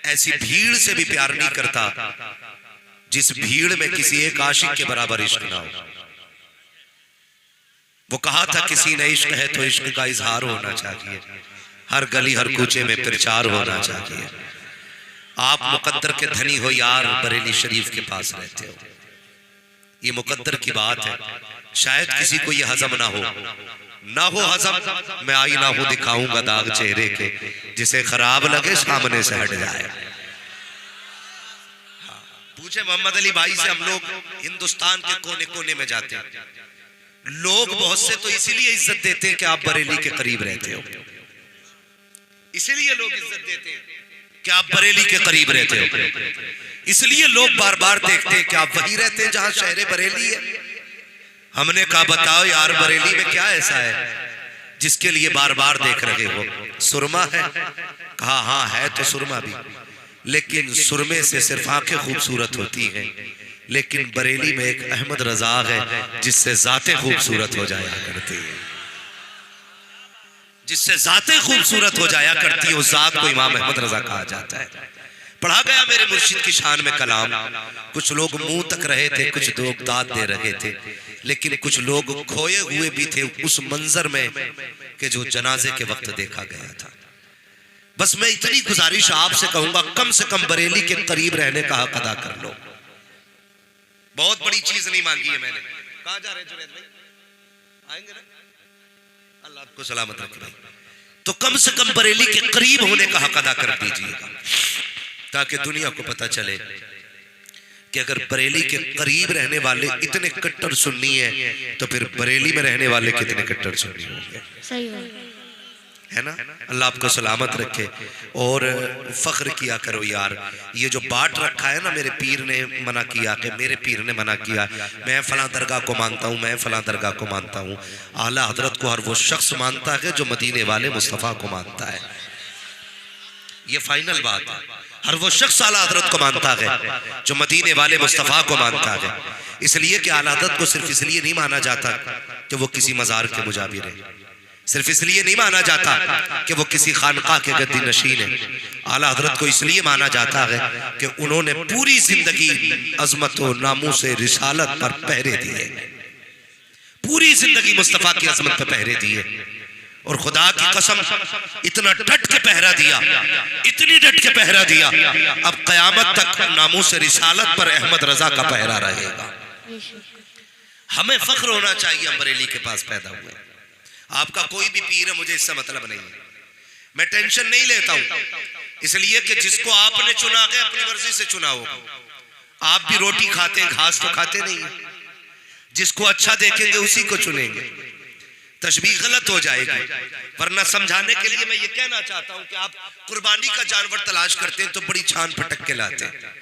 ऐसी भीड़ से भी प्यार नहीं करता जिस भीड़ में किसी एक आशिक के बराबर इश्क ना हो। वो कहा था किसी ने इश्क है तो इश्क का इजहार होना चाहिए, हर गली हर कूचे में प्रचार होना चाहिए। आप मुकद्दर के धनी हो यार, बरेली शरीफ के पास रहते हो, ये मुकद्दर की बात है। शायद किसी को ये हजम ना हो हजम, मैं आईना हूं दिखाऊंगा दाग चेहरे के, जिसे खराब लगे सामने से हट जाए। पूछे मोहम्मद अली भाई से, हम लोग हिंदुस्तान के कोने कोने में जाते हैं, लोग बहुत से तो इसीलिए इज्जत देते हैं कि आप बरेली के करीब रहते हो, इसीलिए लोग इज्जत देते हैं कि आप बरेली के करीब रहते हो, इसलिए लोग बार बार देखते हैं कि आप वहीं रहते हैं जहां शहर बरेली है। हमने कहा बताओ यार, बरेली में क्या ऐसा है जिसके लिए बार बार देख रहे हो? सुरमा है? कहा हाँ है तो सुरमा भी, लेकिन सुरमे से सिर्फ आंखें खूबसूरत होती हैं, लेकिन बरेली में एक अहमद रजा है जिससे जातें खूबसूरत हो जाया करती है, जिससे जातें खूबसूरत हो जाया करती है, उस जात को इमाम अहमद रजा कहा जाता है। पढ़ा गया मेरे मुर्शिद की शान में कलाम, कुछ लोग मुंह तक रहे थे, कुछ लोग दाद दे रहे थे, लेकिन कुछ लोग खोए हुए भी थे उस मंजर में कि जो जनाजे के वक्त देखा गया था। बस मैं इतनी गुजारिश आपसे कहूंगा, कम से कम बरेली के करीब रहने का हक अदा कर लो। बहुत बड़ी चीज नहीं मांगी है मैंने। कहां जा रहे हैं जुनैद भाई? आएंगे ना? अल्लाह आपको सलामत रखे भाई। तो कम से कम बरेली के करीब होने का हक अदा कर दीजिएगा, ताकि दुनिया को पता चले कि अगर बरेली के करीब रहने वाले इतने कट्टर सुन्नी है तो फिर बरेली में रहने वाले कितने कट्टर सुन्नी होंगे। सही है ना? अल्लाह आपको सलामत रखे। और फख्र किया करो यार, ये जो बांट रखा है ना, मेरे पीर ने मना किया कि मेरे पीर ने मना किया, मैं फलां दरगाह को मानता हूँ, मैं फलां दरगाह को मानता हूँ। आला हजरत को हर वो शख्स मानता है जो मदीने वाले मुस्तफ़ा को मानता है, ये फाइनल बात है। हर वो शख्स आला हजरत को मानता है जो मदीने वाले मुस्तफ़ा को मानता है। इसलिए कि आला हजरत को सिर्फ इसलिए नहीं माना जाता कि वो किसी मज़ार के मुजाबिर है, सिर्फ इसलिए नहीं माना जाता कि वो किसी खानका के गद्दी नशीन है। आला हजरत को इसलिए माना जाता है कि उन्होंने पूरी जिंदगी अजमत व नामूस रिसालत पर पहरे दिए, पूरी जिंदगी मुस्तफ़ा की अजमत पर पहरे दिए। और खुदा की कसम इतना डट के पहरा दिया, इतनी डट के पहरा दिया, अब कयामत तक नामूस रिसालत पर अहमद रजा का पहरा रहेगा। हमें फख्र होना चाहिए हम बरेली के पास पैदा हुए। आपका कोई भी पीर है, मुझे इससे मतलब नहीं है, मैं टेंशन नहीं लेता हूं, इसलिए कि जिसको आपने चुना है अपनी मर्जी से चुना होगा। आप भी रोटी खाते हैं, घास तो खाते नहीं है। जिसको अच्छा देखेंगे उसी को चुनेंगे, तशबीह गलत हो जाएगी। वरना समझाने के लिए मैं ये कहना चाहता हूं कि आप कुर्बानी का जानवर तलाश करते हैं तो बड़ी छान फटक के लाते हैं,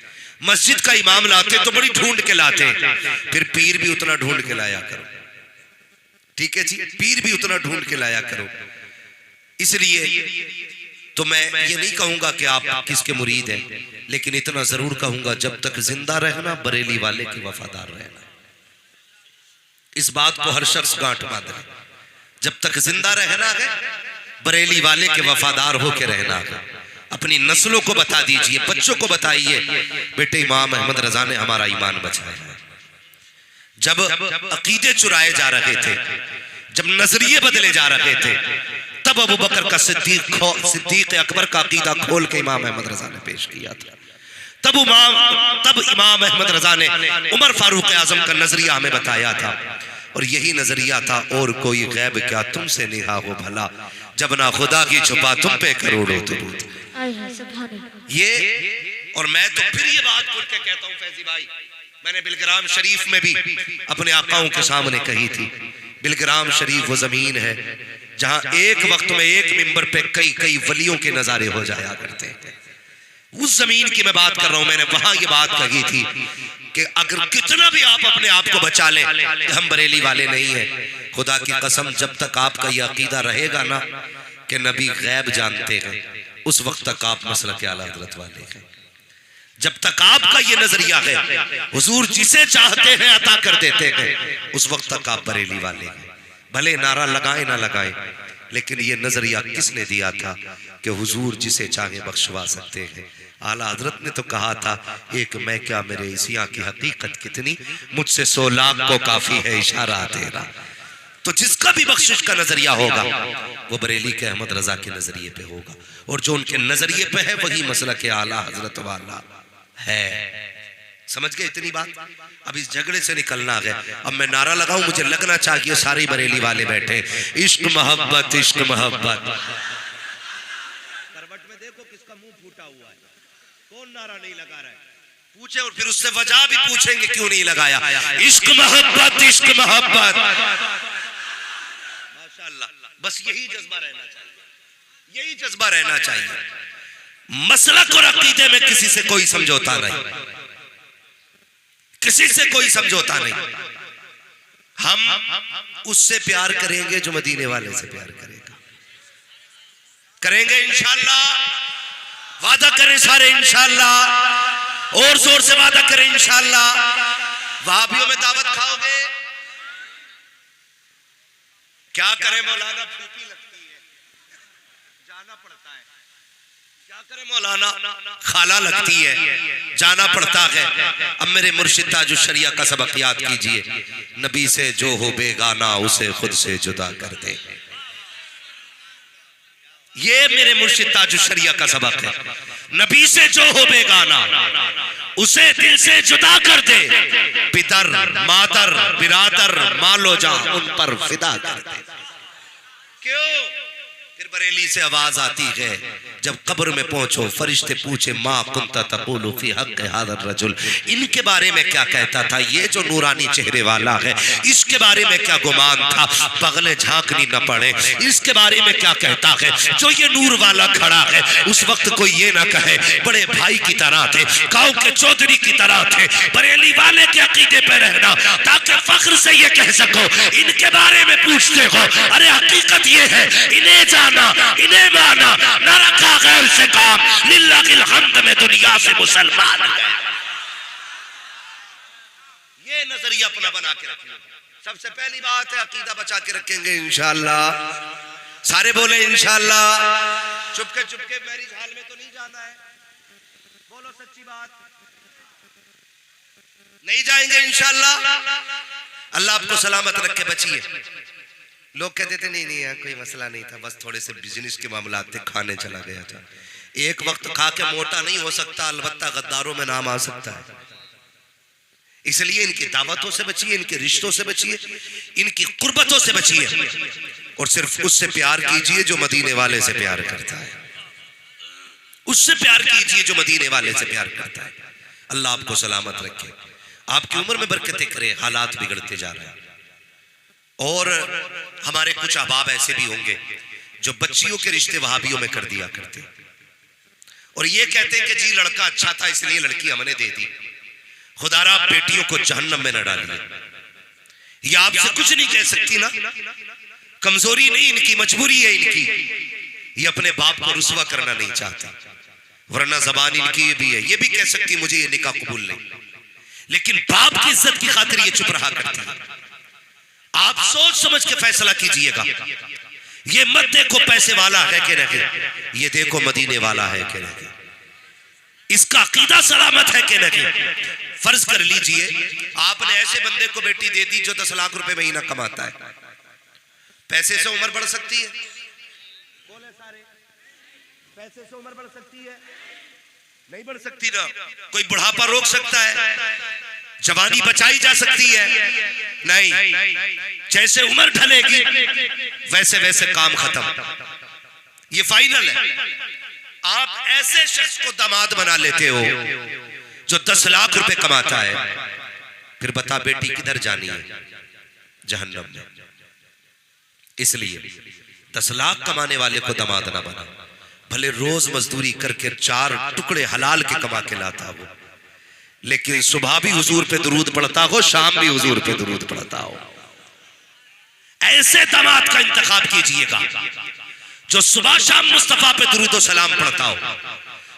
मस्जिद का इमाम लाते हैं तो बड़ी ढूंढ के लाते हैं, फिर पीर भी उतना ढूंढ के लाया करो। ठीक है जी, पीर भी उतना ढूंढ के लाया करो। इसलिए तो मैं ये नहीं कहूंगा कि आप किसके मुरीद हैं, लेकिन इतना जरूर कहूंगा जब तक जिंदा रहना बरेली वाले की वफादार रहना। इस बात को हर शख्स गांठ बांध ले, जब तक जिंदा रहना है बरेली वाले के वफादार होके रहना है। अपनी नस्लों को बता दीजिए, बच्चों को बताइए, बेटे इमाम अहमद रजा ने हमारा ईमान बचाया है। जब अकीदे चुराए जा रहे थे, जब नजरिए बदले जा रहे थे, तब अबू बकर का सिद्दीक अकबर का अकीदा खोल के इमाम अहमद रजा ने पेश किया था। तब इमाम अहमद रजा ने उमर फारूक आजम का नजरिया हमें बताया था, और यही नजरिया था, और कोई गैब क्या तुमसे निहा हो भला, जब ना खुदा की छुपा तुम पे करोड़ों दुरूद। ये और मैं तो फिर ये बात खुल के कहता हूँ फैजी भाई, मैंने बिलग्राम शरीफ में भी अपने आकाओं के सामने कही थी। बिलग्राम शरीफ वो जमीन है जहां एक वक्त में एक मिंबर पे कई कई वलियों के नजारे हो जाया करते हैं। उस जमीन की मैं बात कर रहा हूं, मैंने वहां ये बात कही थी कि अगर कितना भी आप अपने आप को बचा लें कि हम बरेली वाले नहीं हैं, खुदा की कसम जब तक आपका यह अकीदा रहेगा ना कि नबी गैब जानते हैं, उस वक्त तक आप मसलक के आला हज़रत वाले हैं। जब तक आपका ये नजरिया है हुजूर जिसे चाहते हैं अता कर देते हैं, उस वक्त तक आप बरेली वाले हैं। भले नारा लगाए ना लगाए, लेकिन ये नजरिया किसने दिया था कि हुजूर जिसे चाहे बख्शवा सकते हैं, आला हजरत ने तो कहा था, एक मैं क्या मेरे इसिया की हकीकत कितनी, मुझसे 100 लाख को काफी है इशारा तेरा। तो जिसका भी बख्शिश का नजरिया होगा वो बरेली के अहमद रजा के नजरिए पे होगा, और जो उनके नजरिए पे है वही मसला के आला हजरत वाला है। समझ गए इतनी बात? अब इस झगड़े से निकलना है। अब मैं नारा लगाऊं, मुझे लगना चाहिए सारे बरेली वाले बैठे, इश्क मोहब्बत इश्क मोहब्बत। करवट में देखो किसका मुंह फूटा हुआ है, कौन नारा नहीं लगा रहा है, पूछे और फिर उससे वजह भी पूछेंगे क्यों नहीं लगाया। इश्क मोहब्बत इश्क मोहब्बत, माशाअल्लाह। बस यही जज्बा रहना चाहिए, यही जज्बा रहना चाहिए। मसलक और अकीदे में किसी से कोई समझौता नहीं, किसी से कोई समझौता नहीं। हम उससे प्यार करेंगे जो मदीने वाले से प्यार करेगा, करेंगे इंशाअल्लाह। वादा करें सारे इंशाअल्लाह, और जोर से वादा करें इंशाअल्लाह। वहाबियों में दावत खाओगे? क्या करें मौलाना, फूफी लगती है, जाना पड़ता है। क्या करें मौलाना, खाला लगती है, जाना पड़ता है। अब मेरे मुर्शिद ताजुश शरिया का सबक याद कीजिए, नबी से जो हो बेगाना उसे खुद से जुदा कर दे। ये मेरे मुर्शिद ताजुश शरिया का सबक है। नबी से जो हो बेगाना उसे दिल से जुदा कर दे, पितर मातर बिरादर मालो जा उन पर फिदा कर दे। क्यों? फिर बरेली से आवाज आती है, जब कब्र में पहुंचो फरिश्ते पूछे माँ कुंता तक़ूलु फी हक़्क़ हाज़ा रजुल, इनके बारे में क्या कहता था, ये जो नूरानी चेहरे वाला है इसके बारे में क्या गुमान था, पगले झांकनी न पड़े, इसके बारे में क्या कहता है, जो ये नूर वाला खड़ा है। उस वक्त कोई ये ना कहे बड़े भाई की तरह थे, गांव के चौधरी की तरह थे, बरेली वाले के अकीदे पे रहना, ताकि फख्र से ये कह सको इनके बारे में पूछते हो। अरे हकीकत ये है, इन्हें जाना इन्हें माना, न रखा गैर से काम, लिल्लाहिल हम्द में दुनिया से मुसलमान है। ये नजरिया अपना बना के रखिए। सबसे पहली बात है अकीदा बचा के रखेंगे इंशाअल्लाह। सारे बोले इंशाअल्लाह। चुपके चुपके मैरिज हॉल में तो नहीं जाना है, बोलो सच्ची बात, नहीं जाएंगे इंशाअल्लाह। अल्लाह आपको सलामत रखे, बचिए। लोग कहते थे नहीं नहीं कोई मसला नहीं था, बस थोड़े से बिजनेस के मामला थे, खाने चला गया था। एक वक्त खा के मोटा नहीं हो सकता, अलबत्ता गद्दारों में नाम आ सकता है। इसलिए इनकी दावतों से बचिए, इनके रिश्तों से बचिए, इनकी कुर्बतों से बचिए, और सिर्फ उससे प्यार कीजिए जो मदीने वाले से प्यार करता है। उससे प्यार कीजिए जो मदीने वाले से प्यार करता है। अल्लाह आपको सलामत रखे, आपकी उम्र में बरकतें करे। हालात बिगड़ते जा रहे हैं, और हमारे कुछ अहबाब ऐसे भी होंगे जो बच्चियों के रिश्ते वहाबियों में कर दिया करते, और ये कहते हैं कि जी लड़का अच्छा था इसलिए लड़की हमने दे दी। खुदारा बेटियों को जहन्नम में न डालिए। ये आपसे कुछ नहीं कह सकती ना, कमजोरी नहीं, इनकी मजबूरी है इनकी। ये अपने बाप को रुसवा करना नहीं चाहती, वरना जबान इनकी ये भी है, ये भी कह सकती मुझे ये निकाह कबूल नहीं, लेकिन बाप की इज्जत की खातिर ये चुप रहा करती है। आप सोच समझ के फैसला कीजिएगा। ये मत देखो पैसे वाला है कि नहीं, ये देखो मदीने वाला है कि नहीं, इसका अकीदा सलामत है कि नहीं। फर्ज कर लीजिए आपने ऐसे बंदे को बेटी दे दी जो 10 लाख रुपए महीना कमाता है, पैसे से उम्र बढ़ सकती है? बोले सारे, पैसे से उम्र बढ़ सकती है? नहीं बढ़ सकती ना। कोई बुढ़ापा रोक सकता है? जवानी बचाई जा सकती है? नहीं। जैसे उम्र ढलेगी वैसे वैसे काम खत्म, ये फाइनल है। आप ऐसे शख्स को दामाद बना लेते हो जो 10 लाख रुपए कमाता है, फिर बता बेटी किधर जानी है? जहन्नम में। इसलिए 10 लाख कमाने वाले को दामाद ना बना, भले रोज मजदूरी करके 4 टुकड़े हलाल के कमा के लाता हो, लेकिन सुबह भी हुजूर पे दुरूद पढ़ता हो, शाम भी हुजूर पे दुरूद पढ़ता हो। ऐसे दामाद का इंतखाब कीजिएगा जो सुबह शाम मुस्तफा पे दुरूद और सलाम पढ़ता हो,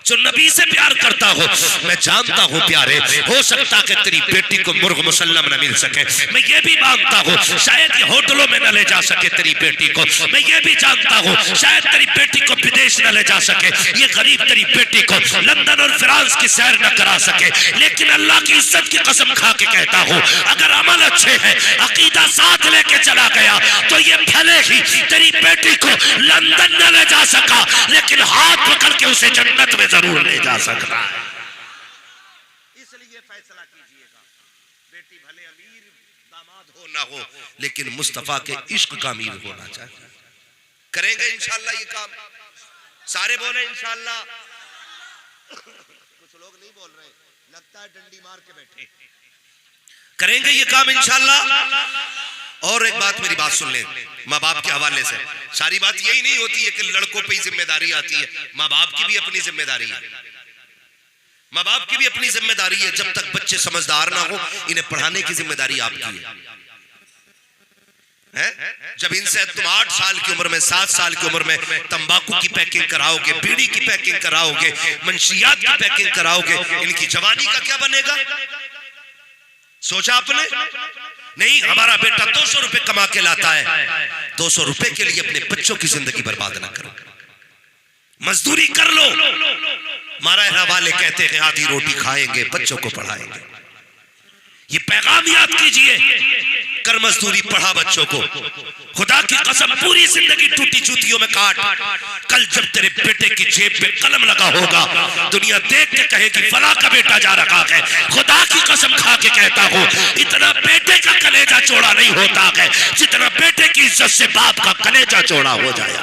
जो नबी से प्यार करता हो। मैं जानता हूँ प्यारे, हो सकता कि तेरी बेटी को मुर्ग मुसल्लम न मिल सके, मैं ये भी मानता हूँ शायद ये होटलों में न ले जा सके तेरी बेटी को, मैं ये भी जानता हूँ शायद तेरी बेटी को विदेश न ले जा सके, ये गरीब तेरी बेटी को लंदन और फ्रांस की सैर न करा सके, लेकिन अल्लाह की इज्जत की कसम खा के कहता हूँ अगर अमल अच्छे हैं, अकीदा साथ लेके चला गया तो ये भले ही तेरी बेटी को लंदन न ले जा सका, लेकिन हाथ पकड़ के उसे जन्नत में जरूर ले जा सकता है। इसलिए फैसला कीजिएगा, बेटी भले अमीर दामाद हो ना हो, लेकिन मुस्तफा के इश्क का अमीर होना चाहिए। करेंगे इंशाअल्लाह ये काम, सारे बोले इंशाअल्लाह। कुछ लोग नहीं बोल रहे, लगता है डंडी मार के बैठे। करेंगे ये काम इंशाअल्लाह। और एक बात, मेरी बात सुन लें माँ बाप के हवाले से। सारी बात यही नहीं होती है कि लड़कों पे ही जिम्मेदारी आती है, माँ बाप की भी अपनी जिम्मेदारी है, माँ बाप की भी अपनी जिम्मेदारी है। जब तक बच्चे समझदार ना हो, इन्हें पढ़ाने की जिम्मेदारी आपकी है। जब इनसे तुम 8 साल की उम्र में, 7 साल की उम्र में तंबाकू की पैकिंग कराओगे, बीड़ी की पैकिंग कराओगे, मंशियात की पैकिंग कराओगे, इनकी जवानी का क्या बनेगा? सोचा आपने? नहीं, हमारा बेटा 200 रुपए कमा के लाता है, 200 रुपए के लिए अपने बच्चों की जिंदगी बर्बाद ना करो, मजदूरी कर लो। मारा हवाले कहते हैं आधी रोटी खाएंगे, बच्चों को पढ़ाएंगे। ये पैगाम याद कीजिए, कर मजदूरी, पढ़ा बच्चों को। खुदा की कसम पूरी जिंदगी टूटी जूतियों में काट, कल जब तेरे बेटे की जेब में कलम लगा होगा, दुनिया देख के कहेगी फला का बेटा जा रखा है। खुदा की कसम खा के कहता हूँ, इतना बेटे का कलेजा चौड़ा नहीं होता है जितना बेटे की इज्जत से बाप का कलेजा चौड़ा हो जाया।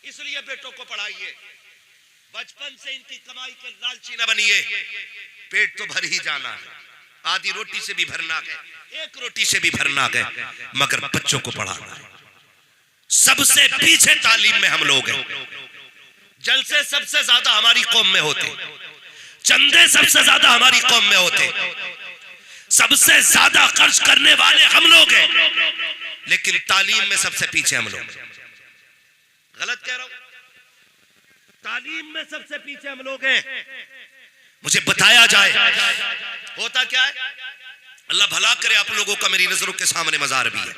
इसलिए बेटों को पढ़ाइए, बचपन से इनकी कमाई के लालची न बनिए। पेट तो भर ही जाना है, आधी रोटी से भी भरना है, एक रोटी से भी भरना है, मगर बच्चों को पढ़ाना है। सबसे पीछे तालीम में हम लोग हैं। जलसे सबसे ज्यादा हमारी कौम में होते, चंदे सबसे ज्यादा हमारी कौम में होते, सबसे ज्यादा खर्च करने वाले हम लोग हैं, लेकिन तालीम में सबसे पीछे हम लोग। गलत कह रहा हूं? तालीम में सबसे पीछे हम लोग हैं। मुझे बताया जाए होता क्या है? अल्लाह भला करे आप लोगों का मेरी नजरों के सामने मजार भी है।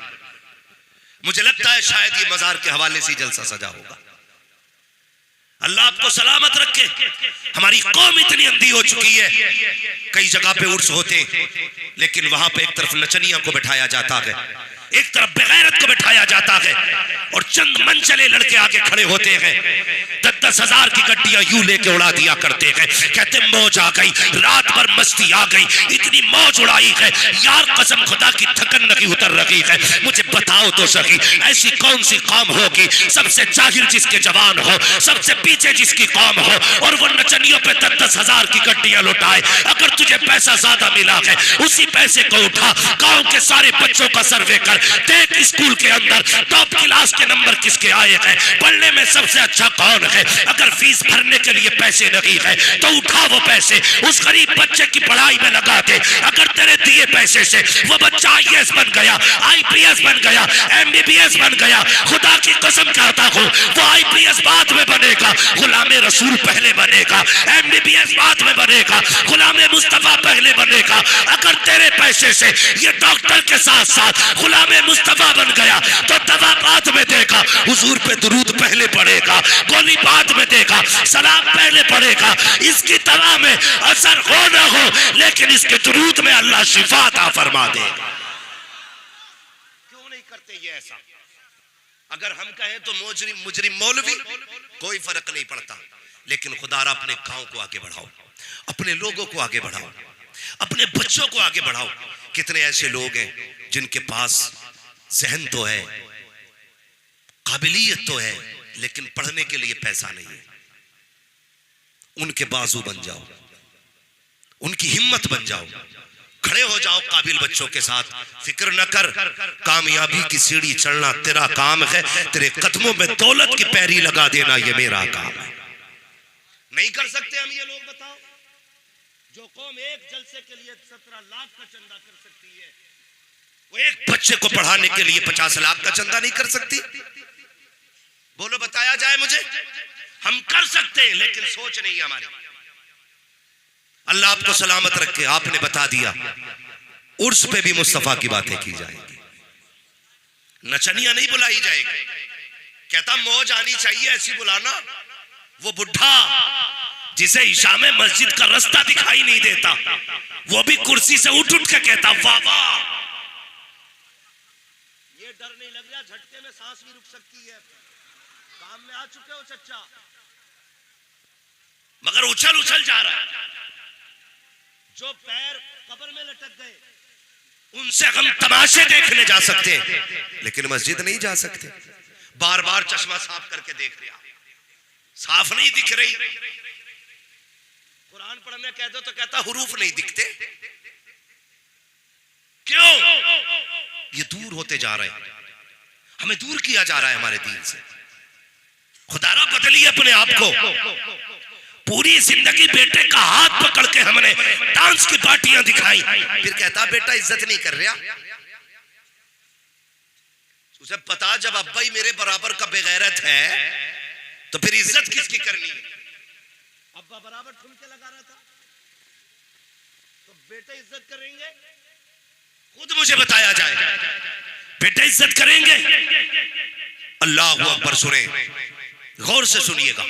मुझे लगता है शायद ये मजार के हवाले से जलसा सजा होगा। अल्लाह आपको सलामत रखे। हमारी कौम इतनी अंधी हो चुकी है, कई जगह पे उर्स होते, लेकिन वहां पे एक तरफ नचनिया को बैठाया जाता है, एक तरफ बेगैरत को बैठाया जाता है, और चंद मनचले लड़के आगे खड़े होते हैं, 10-10 हजार की गड्डियां यूं लेके उड़ा दिया करते हैं, कहते मौज आ गई, रात भर मस्ती आ गई, इतनी मौज उड़ाई है यार, कसम खुदा की थकन नहीं उतर रही है। मुझे बताओ तो सही, ऐसी कौन सी कौम होगी सबसे जाहिर जिसके जवान हो, सबसे पीछे जिसकी कौम हो, और वो नचनियों पे 10-10 हजार की गड्डियां लुटाए। अगर तुझे पैसा ज्यादा मिला है, उसी पैसे को उठा, गांव के सारे बच्चों का सर्वे कर, देख स्कूल के अंदर टॉप क्लास के नंबर किसके आए हैं, पढ़ने में सबसे अच्छा कौन है। अगर फीस भरने के लिए पैसे नहीं है तो उठा वो पैसे उस गरीब बच्चे की पढ़ाई में लगा दे। अगर तेरे दिए पैसे से वो बच्चा IAS बन गया, IPS बन गया, MBBS बन गया, खुदा की कसम कहता हूँ वो IPS बाद में बनेगा, गुलामे रसूल पहले बनेगा, MBBS बाद में बनेगा, गुलामे मुस्तफा पहले बनेगा। अगर तेरे पैसे से ये डॉक्टर के साथ साथ गुलामे मुस्तफा बन गया तो दवा बाद में देगा, हुजूर पे दुरूद पहले पड़ेगा, गोली बाद में देगा, सलाम पहले पड़ेगा। इसकी दवा में असर हो ना हो, लेकिन इसके दुरूद में अल्लाह शिफा अता फरमा देगा। क्यों नहीं करते ये ऐसा? अगर हम कहें तो मुजरिम मौलवी, कोई फर्क नहीं पड़ता, लेकिन खुदारा अपने गांव को आगे बढ़ाओ, अपने लोगों को आगे बढ़ाओ, अपने बच्चों को आगे बढ़ाओ। कितने ऐसे लोग हैं जिनके पास जहन तो है, काबिलियत तो है, लेकिन पढ़ने के लिए पैसा नहीं है। उनके बाजू बन जाओ, उनकी हिम्मत बन जाओ, खड़े हो जाओ काबिल बच्चों के साथ। फिक्र न कर, कामयाबी की सीढ़ी चढ़ना तेरा काम है, तेरे कदमों में दौलत की पैरी लगा देना ये मेरा काम है। नहीं कर सकते हम ये लोग? बताओ, जो कौम एक जलसे के लिए 17 लाख का चंदा कर सकती है, वो एक बच्चे को पढ़ाने के लिए 50 लाख का चंदा नहीं कर सकती? बोलो, बताया जाए मुझे। हम कर सकते हैं लेकिन सोच नहीं हमारी। अल्लाह आपको सलामत रखे। आपने बता दिया उर्स पे भी मुस्तफा की बातें की जाएगी, नचनिया नहीं बुलाई जाएगी। कहता मौज आनी चाहिए ऐसी बुलाना। वो बुढ़ा जिसे इशा में मस्जिद का रास्ता दिखाई नहीं देता, वो भी कुर्सी से उठ उठ के कहता वाह वाह। ये डर नहीं लग रहा झटके में सांस भी रुक सकती है। काम में आ चुके हो चच्चा, मगर उछल उछल जा रहा है। जो पैर कब्र में लटक गए उनसे हम तमाशे देखने जा सकते हैं लेकिन मस्जिद नहीं जा सकते। बार बार चश्मा साफ करके देख लिया, साफ नहीं दिख रही। कुरान पढ़ने कह दो तो कहता हुरूफ नहीं दिखते। क्यों? ये दूर होते जा रहे हैं, हमें दूर किया जा रहा है हमारे दीन से। खुदारा बदलिए अपने आप को। पूरी जिंदगी बेटे का हाथ पकड़ के हमने डांस की पार्टियां दिखाई, फिर कहता बेटा इज्जत नहीं कर रहा। उसे पता जब अब्बा ही मेरे बराबर का बेगैरत है तो फिर इज्जत किसकी करनी है। अब्बा बराबर ठुमके लगा रहा था तो बेटे इज्जत करेंगे। खुद मुझे बताया जाए बेटे इज्जत करेंगे। अल्लाह अकबर। सुने, गौर से सुनिएगा,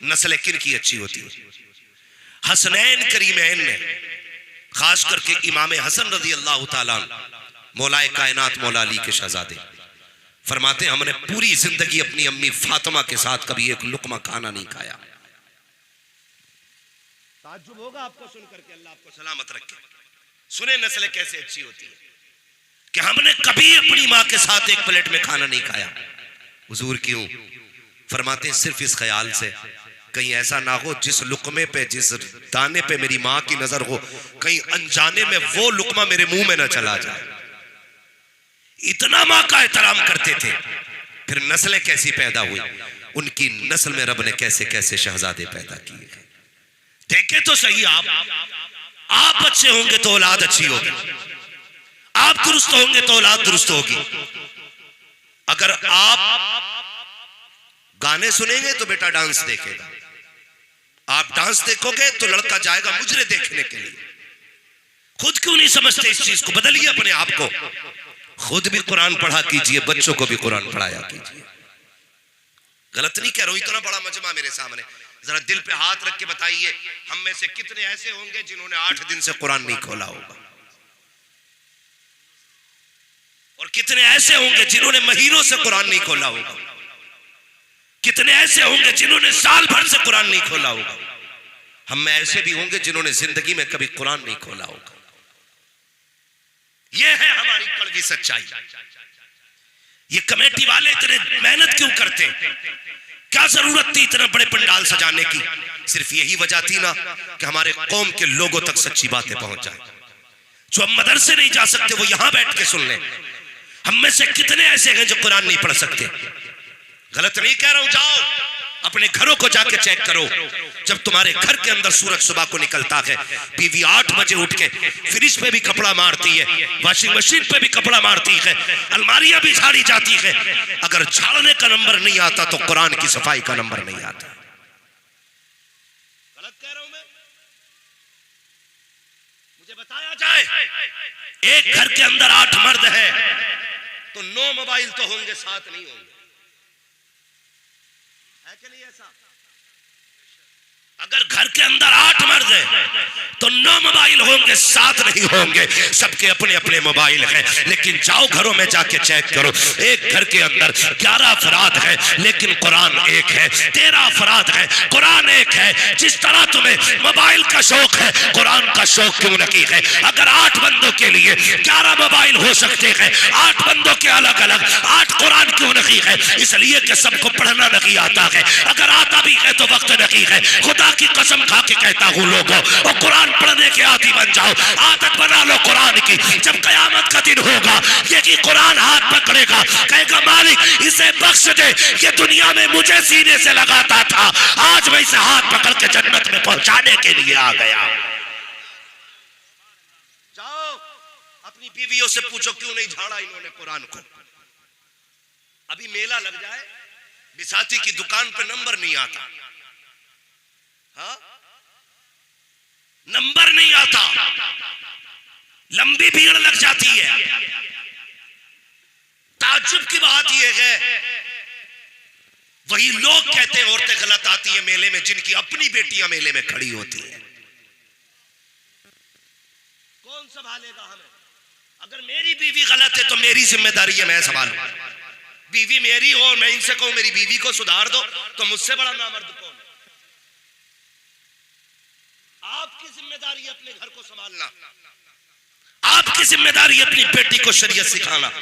नस्ल किन की अच्छी होती है। हसनैन करीमैन ने खास करके इमाम हसन रजी अल्लाह ताला मौलाए कायनात मौला अली के शहजादे फरमाते हमने पूरी जिंदगी अपनी अम्मी फातिमा के साथ कभी एक लुकमा खाना नहीं खाया। ताज्जुब होगा आपको सुन करके, अल्लाह आपको सलामत रखे। सुने नस्ल कैसे अच्छी होती है कि हमने कभी अपनी माँ के साथ एक प्लेट में खाना नहीं खाया। हुजूर क्यों? फरमाते सिर्फ इस ख्याल से कहीं ऐसा ना हो जिस लुकमे पे, जिस दाने पे मेरी माँ की नजर हो, कहीं अनजाने में वो लुकमा मेरे मुंह में ना चला जाए। इतना माँ का एहतराम करते थे। फिर नस्लें कैसी पैदा हुई, उनकी नस्ल में रब ने कैसे कैसे शहजादे पैदा किए। देखे तो सही, आप अच्छे होंगे तो औलाद अच्छी होगी, आप दुरुस्त होंगे तो औलाद दुरुस्त होगी। अगर आप गाने सुनेंगे तो बेटा डांस देखेगा, आप डांस देखोगे तो लड़का जाएगा मुजरे देखने के लिए। खुद क्यों नहीं समझते इस चीज को? बदलिए अपने आप को। खुद भी कुरान पढ़ा कीजिए, बच्चों को भी कुरान पढ़ाया कीजिए। गलत नहीं कह रहा हूं, इतना बड़ा मजमा मेरे सामने, जरा दिल पे हाथ रख के बताइए हम में से कितने ऐसे होंगे जिन्होंने 8 दिन से कुरान नहीं खोला होगा, और कितने ऐसे होंगे जिन्होंने महीनों से कुरान नहीं खोला होगा, कितने ऐसे होंगे जिन्होंने साल भर से कुरान नहीं खोला होगा। हम में ऐसे भी होंगे जिन्होंने जिंदगी में कभी कुरान नहीं खोला होगा। यह है हमारी कड़वी सच्चाई। ये कमेटी वाले इतने मेहनत क्यों करते? क्या जरूरत थी इतना बड़े पंडाल सजाने की? सिर्फ यही वजह थी ना कि हमारे कौम के लोगों तक सच्ची बातें पहुंच जाए। जो हम मदरसे नहीं जा सकते वो यहां बैठ के सुन लें। हम में से कितने ऐसे हैं जो कुरान नहीं पढ़ सकते? गलत नहीं कह रहा हूं, जाओ अपने घरों को जाके चेक करो। जब तुम्हारे घर के अंदर सूरज सुबह को निकलता है, बीवी 8 बजे उठ के फ्रिज पे भी कपड़ा मारती है, वॉशिंग मशीन पे भी कपड़ा मारती है, अलमारियां भी झाड़ी जाती है। अगर झाड़ने का नंबर नहीं आता तो कुरान की सफाई का नंबर नहीं आता। गलत कह रहा हूं मैं? मुझे बताया जाए एक घर के अंदर 8 मर्द है तो 9 मोबाइल तो होंगे, 7 नहीं होंगे। है कि नहीं ऐसा? अगर घर के अंदर 8 मर्द हैं तो 9 मोबाइल होंगे, 7 नहीं होंगे। सबके अपने अपने मोबाइल हैं, लेकिन जाओ घरों में जाके चेक करो। एक घर के अंदर 11 अफराद हैं लेकिन कुरान एक है, 13 अफराद हैं कुरान एक है। जिस तरह तुम्हें मोबाइल का शौक है, कुरान का शौक क्यों नहीं है? अगर 8 बंदों के लिए 11 मोबाइल हो सकते हैं, 8 बंदों के अलग अलग 8 कुरान क्यों नहीं है? इसलिए कि सबको पढ़ना नहीं आता है। अगर आता भी है तो वक्त नहीं है। खुदा की कसम खा के कहता हूं लोगों, और कुरान पढ़ने के आदी बन जाओ, आदत बना लो कुरान की। जब कयामत का दिन होगा ये कुरान हाथ पकड़ेगा, कहेगा मालिक इसे बख्श दे, ये दुनिया में मुझे सीने से लगाता था, आज मैं इसे हाथ पकड़ के जन्नत में पहुंचाने के लिए आ गया। जाओ अपनी बीवियों से पूछो क्यों नहीं झाड़ा इन्होंने कुरान को। अभी मेला लग जाए, बिसाती की दुकान पे नंबर नहीं आता, नंबर नहीं आता, लंबी भीड़ लग जाती है। ताज्जुब की बात यह है, वही लोग कहते हैं औरतें गलत आती है मेले में जिनकी अपनी बेटियां मेले में खड़ी होती हैं। कौन संभालेगा हमें? अगर मेरी बीवी गलत है तो मेरी जिम्मेदारी है, मैं संभालूं। बीवी मेरी हो, मैं इनसे कहूं मेरी बीवी को सुधार दो, तो मुझसे बड़ा नामर्द कौन है? आपकी जिम्मेदारी है अपने घर को संभालना, आपकी जिम्मेदारी है अपनी बेटी को शरीयत सिखाना,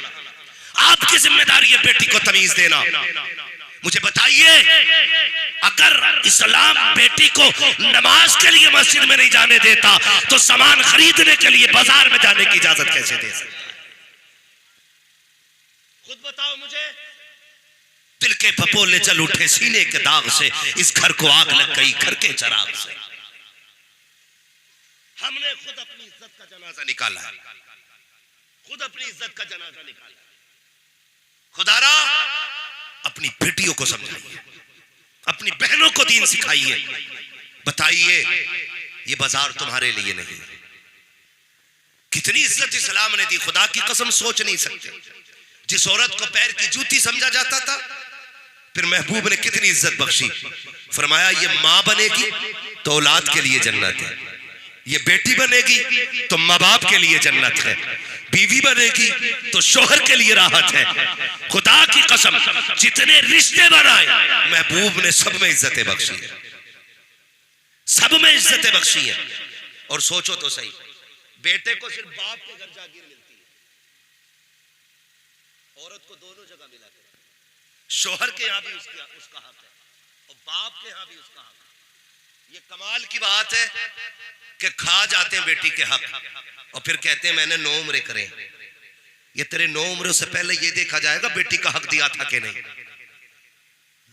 आपकी जिम्मेदारी है बेटी को तमीज देना। मुझे बताइए, अगर इस्लाम बेटी को नमाज के लिए मस्जिद में नहीं जाने देता तो सामान खरीदने के लिए बाजार में जाने की इजाजत कैसे दे सकता है? खुद बताओ मुझे। दिल के फपोले जल उठे सीने के दाग से, इस घर को आग लग गई घर के चराग से। हमने खुद अपनी इज्जत का जनाजा निकाला है, खुद अपनी इज्जत का जनाजा निकाला। खुदारा अपनी बेटियों को समझाइए, अपनी बहनों को दीन सिखाइए। बताइए, ये बाजार तुम्हारे लिए नहीं। कितनी इज्जत इस्लाम ने दी, खुदा की कसम सोच नहीं सकते। जिस औरत को पैर की जूती समझा जाता था, फिर महबूब ने कितनी इज्जत बख्शी। फरमाया, ये मां बनेगी तो औलाद के लिए जन्नत है, ये बेटी बनेगी तो माँ बाप के लिए जन्नत है, बीवी बनेगी तो शोहर के लिए राहत है। खुदा की कसम, जितने रिश्ते बनाए महबूब ने सब में इज्जतें बख्शी है, सब में इज्जतें बख्शी है। और सोचो तो सही, बेटे को सिर्फ बाप के घर जागीर मिलती है, औरत को दोनों जगह मिला है। शोहर के यहां भी उसका हक है और बाप के यहां भी उसका हक है। ये कमाल की बात है कि खा जाते हैं बेटी के हक और फिर कहते हैं मैंने 9 उम्रें करें। ये तेरे 9 उम्रों से पहले ये देखा जाएगा बेटी का हक दिया था कि नहीं।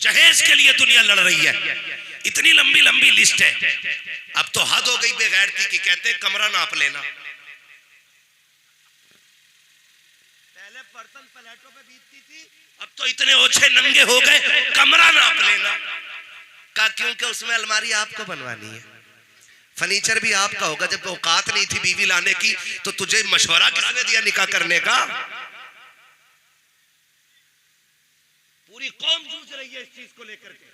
जहेज के लिए दुनिया लड़ रही है, इतनी लंबी लंबी लिस्ट है। अब तो हद हो गई बेगैरती की, कहते हैं कमरा नाप लेना। पहले बर्तन प्लेटों पे बीतती थी, अब तो इतने ओछे नंगे हो गए कमरा नाप लेना का, क्योंकि उसमें अलमारी आपको बनवानी है, फर्नीचर भी आपका होगा। जब औकात नहीं थी बीवी लाने की तो तुझे मशवरा किसने दिया निकाह करने का? पूरी कौम जूझ रही है इस चीज को लेकर के,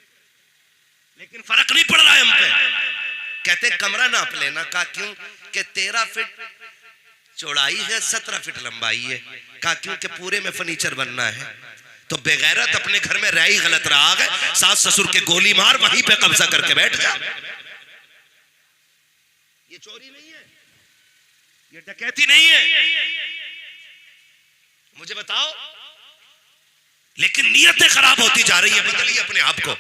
लेकिन फर्क नहीं पड़ रहा है हम पे। कहते कमरा नाप लेना का, क्यों कि 13 फीट चौड़ाई है, 17 फीट लंबाई है का, क्योंकि पूरे में फर्नीचर बनना है। तो बेगैरत अपने घर में रही गलत रहा है, सास ससुर के गोली मार वहीं पे कब्जा करके बैठ जा। ये चोरी नहीं है, ये डकैती नहीं है, मुझे बताओ। लेकिन नीयतें खराब होती जा रही है। बदलिए अपने आप को,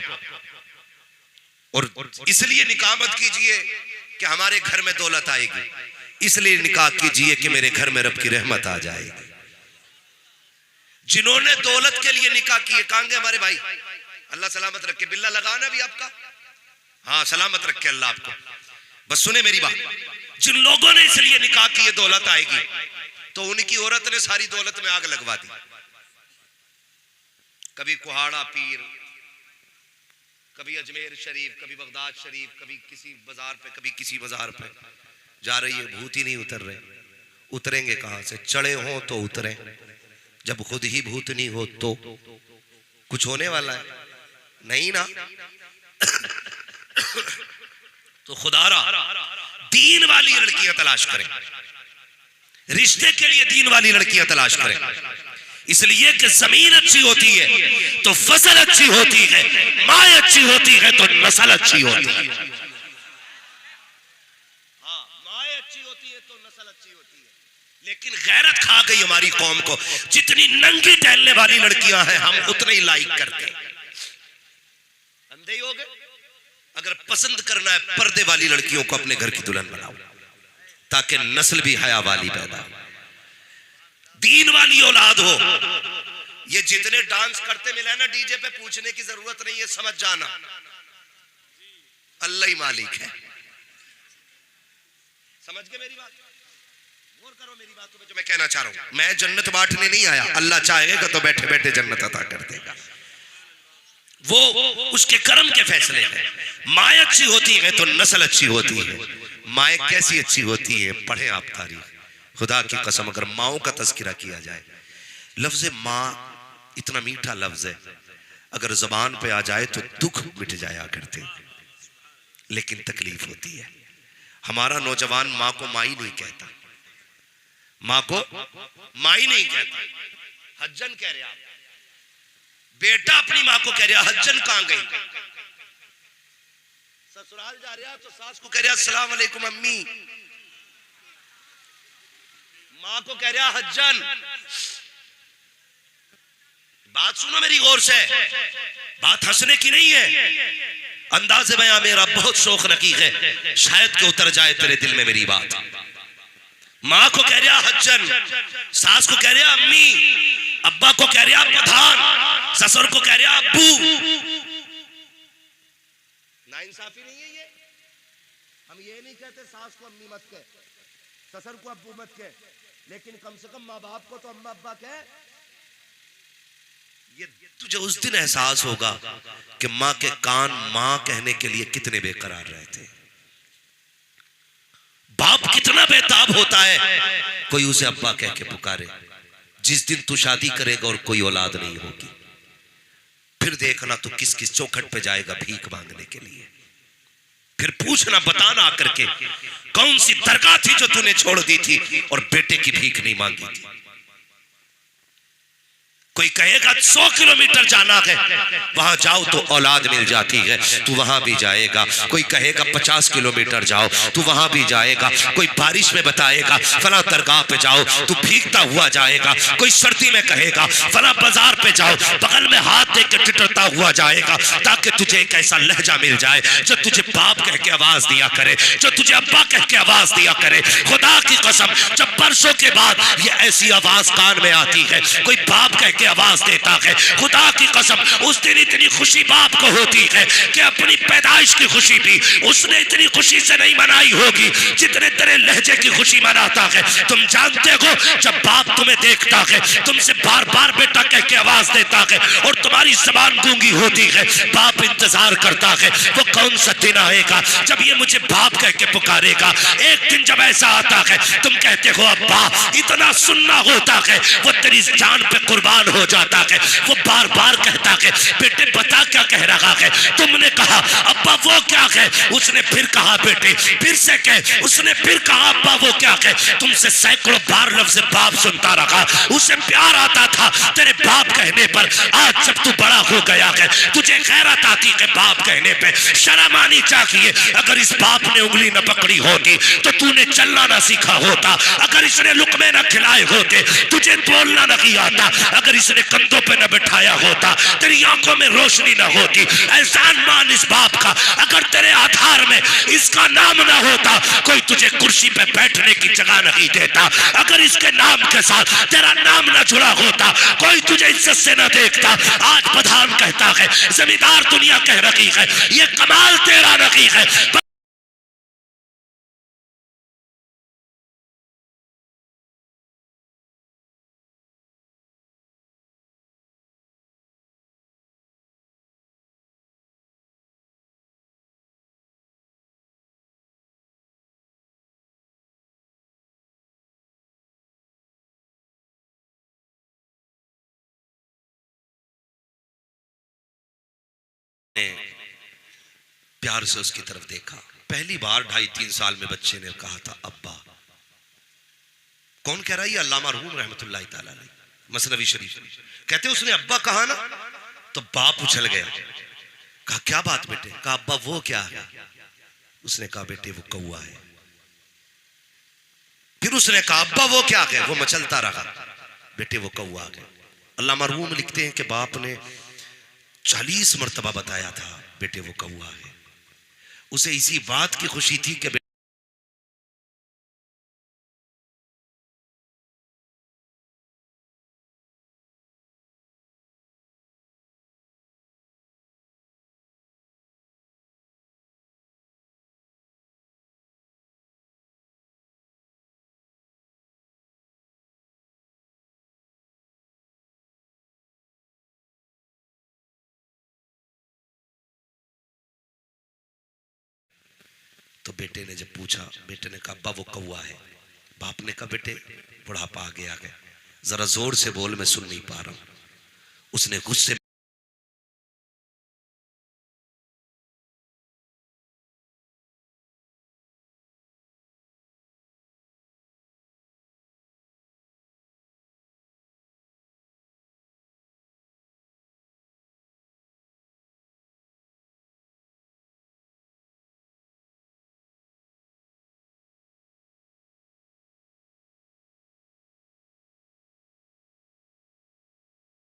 और इसलिए निकाह मत कीजिए कि हमारे घर में दौलत आएगी, इसलिए निकाह कीजिए कि मेरे घर में रब की रहमत आ जाएगी। जिन्होंने दौलत के लिए निकाह किए, कहांगे हमारे भाई? अल्लाह सलामत रखे। बिल्ला लगाना भी आपका, हाँ सलामत रखे अल्लाह आपको। बस सुने मेरी बात, जिन लोगों ने इसलिए निकाह किए दौलत आएगी, तो उनकी औरत ने सारी दौलत में आग लगवा दी। कभी कुहाड़ा पीर, कभी अजमेर शरीफ, कभी बगदाद शरीफ, कभी किसी बाजार पे, कभी किसी बाजार पे जा रही है, भूत ही नहीं उतर रहे। उतरेंगे कहां से? चढ़े हो तो उतरे, जब खुद ही भूत नहीं हो तो कुछ होने वाला है नहीं ना। तो खुदारा दीन वाली लड़कियां तलाश करें, रिश्ते के लिए दीन वाली लड़कियां तलाश करें। इसलिए कि जमीन अच्छी होती है तो फसल अच्छी होती है, माँ अच्छी होती है तो नस्ल अच्छी होती है। हाँ, माँ अच्छी होती है तो नस्ल अच्छी होती है। लेकिन गैरत खा गई हमारी कौम को। जितनी नंगी टहलने वाली लड़कियां हैं, हम उतने ही लाइक करते हैं। अंधे ही हो गए। अगर पसंद करना है, पर्दे वाली लड़कियों को अपने घर की दुल्हन बनाओ, ताकि नस्ल भी हया वाली पैदा हो, दीन वाली औलाद हो। ये जितने डांस करते मिले ना डीजे पे, पूछने की जरूरत नहीं है, समझ जाना अल्लाह ही मालिक है। समझ गए मेरी बात? गौर करो मेरी बातों में जो मैं कहना चाह रहा हूं। मैं जन्नत बांटने नहीं आया, अल्लाह चाहेगा तो बैठे बैठे जन्नत अता कर देगा, वो उसके कर्म के फैसले हैं। माँ अच्छी होती है तो नस्ल अच्छी होती है, माएँ कैसी अच्छी होती हैं, पढ़ें आप तारीख। खुदा की कसम अगर माओं का तस्करा किया जाए, लफ्ज माँ इतना मीठा लफ्ज है, अगर जबान पे आ जाए तो दुख मिट जाया करते, लेकिन तकलीफ होती है। हमारा नौजवान माँ को माई नहीं कहता, माँ को माई नहीं कहता, हज्जन कह रहे आप। बेटा अपनी माँ को कह रहा हज्जन कहां गई, ससुराल जा रहा तो सास को कह रहा अस्सलाम वालेकुम अम्मी, माँ को कह रहा हज्जन। बात सुनो मेरी गौर से, बात हंसने की नहीं है, अंदाज़े बयां मेरा बहुत शौक रकीक है, शायद के उतर जाए तेरे दिल में मेरी बात। माँ को कह रहा हज्जन, सास को कह रहा अम्मी, अब्बा को कह रहा प्रधान, ससुर को कह रहा अब्बू। नाइंसाफी नहीं है ये? हम ये नहीं कहते सास को अम्मी मत कह, ससुर को अब्बू मत कह, लेकिन कम से कम माँ बाप को तो अम्मा अब्बा कह। ये तुझे उस दिन एहसास होगा कि माँ के कान माँ कहने के लिए कितने बेकरार रहते हैं। बाप कितना बेताब होता है कोई उसे अब्बा कह के पुकारे। जिस दिन तू शादी करेगा और कोई औलाद नहीं होगी, फिर देखना तो किस किस चौखट पे जाएगा भीख मांगने के लिए। फिर पूछना, बताना आकर के कौन सी दरगाह थी जो तूने छोड़ दी थी और बेटे की भीख नहीं मांगी थी। कोई कहेगा 100 किलोमीटर जाना है, वहां जाओ तो औलाद मिल जाती है, तू वहां भी जाएगा। कोई कहेगा 50 किलोमीटर जाओ, तू वहां भी जाएगा। कोई बारिश में बताएगा फला दरगाह पे जाओ, तू भीगता हुआ जाएगा। कोई सर्दी में कहेगा फला बाजार पे जाओ, बगल में हाथ दे के टिटरता हुआ जाएगा, ताकि तुझे एक ऐसा लहजा मिल जाए जो तुझे बाप कह के आवाज दिया करे, जो तुझे अब्बा कह के आवाज दिया करे। खुदा की कसम, जब बरसों के बाद ये ऐसी आवाज कान में आती है, कोई बाप कह के आवाज देता है, खुदा की कसम उस दिन इतनी खुशी बाप को होती है कि अपनी पैदाइश की खुशी भी उसने इतनी खुशी से नहीं मनाई होगी जितने तेरे लहजे की खुशी मनाता है। तुम जानते हो, जब बाप तुम्हें देखता है, तुमसे बार बार बेटा कह के आवाज देता है और तुम्हारी जबान गूंगी होती है, बाप इंतजार करता है वो कौन सा दिन आएगा जब ये मुझे बाप कह के पुकारेगा। एक दिन जब ऐसा आता है, तुम कहते हो अब्बा, इतना सुनना होता है, वो तेरी जान पे कुर्बान हो जाता है। वो बार बार कहता है बेटे बता क्या कह रहा है। तुमने कहा अब्बा वो क्या है, उसने फिर कहा बेटे फिर से कह, उसने फिर कहा अब्बा वो क्या है। तुमसे सैकड़ों बार लफ्ज़ बाप सुनता रहा, उसे प्यार आता था तेरे बाप कहने पर। आज जब तू बड़ा हो गया है, तुझे गैरत आती है बाप कहने पे, शर्म आनी चाहिए। अगर इस बाप ने उंगली न पकड़ी होती तो तूने चलना ना सीखा होता। अगर इसने लुकमे न खिलाए होते, तुझे बोलना नहीं आता। अगर इसने कंधों पे न बिठाया होता, तेरी आंखों में रोशनी न होती। एहसान मान इस बाप का, अगर तेरे आधार में इसका नाम न होता, कोई तुझे कुर्सी पे बैठने की जगह नहीं देता। अगर इसके नाम के साथ तेरा नाम न जुड़ा होता, कोई तुझे इज्जत से न देखता। आज प्रधान कहता है, जमींदार दुनिया कह रही है, ये कमाल तेरा नहीं है। प्यार से उसकी तरफ देखा। पहली बार 2.5-3 साल में बच्चे ने कहा था अब्बा। कौन कह रहा है? ये अल्लामा मरहूम रहमतुल्लाह तआला अलैह, मसनवी शरीफ। कहते उसने अब्बा कहा ना तो बाप उछल गया। कहा क्या बात बेटे? कहा अब्बा वो क्या है? उसने कहा बेटे वो कौआ है। फिर उसने कहा अब्बा वो क्या है? वो मचलता रहा। बेटे वो कौआ है। अल्लामा मरहूम लिखते हैं कि बाप ने 40 मरतबा बताया था बेटे वो कौआ है। उसे इसी बात की खुशी थी कि तो बेटे ने जब पूछा, बेटे ने कहा अब्बा वो कौवा है। बाप ने कहा बेटे बुढ़ापा आ गया है, जरा जोर से बोल, मैं सुन नहीं पा रहा हूं। उसने गुस्से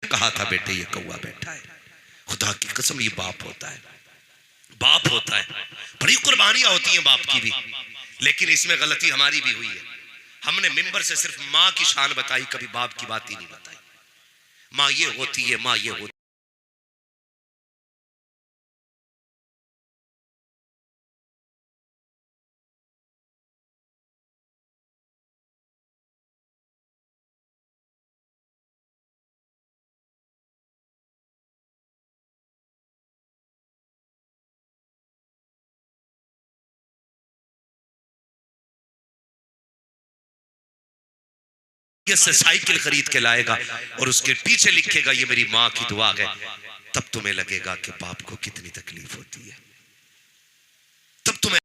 कहा था बेटे ये कौवा बैठा है। खुदा की कसम ये बाप होता है, बाप होता है। बड़ी कुर्बानियां होती हैं बाप की भी, लेकिन इसमें गलती हमारी भी हुई है। हमने मिंबर से सिर्फ माँ की शान बताई, कभी बाप की बात ही नहीं बताई। माँ ये होती है, माँ ये होती। से साइकिल खरीद के लाएगा और उसके पीछे लिखेगा ये मेरी माँ की दुआ है, तब तुम्हें लगेगा कि बाप को कितनी तकलीफ होती है। तब तुम्हें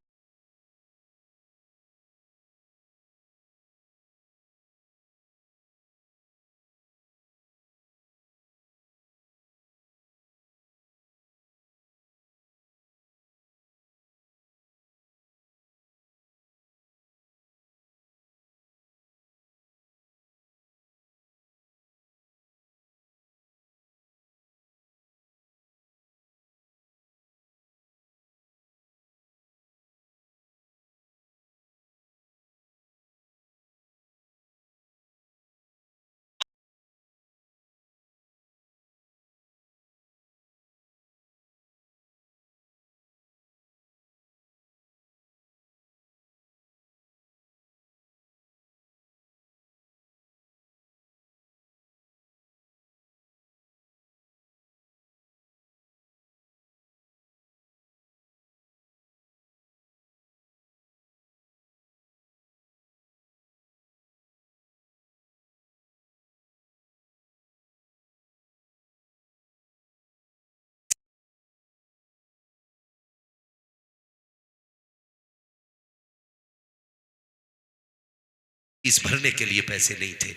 इस भरने के लिए पैसे नहीं थे।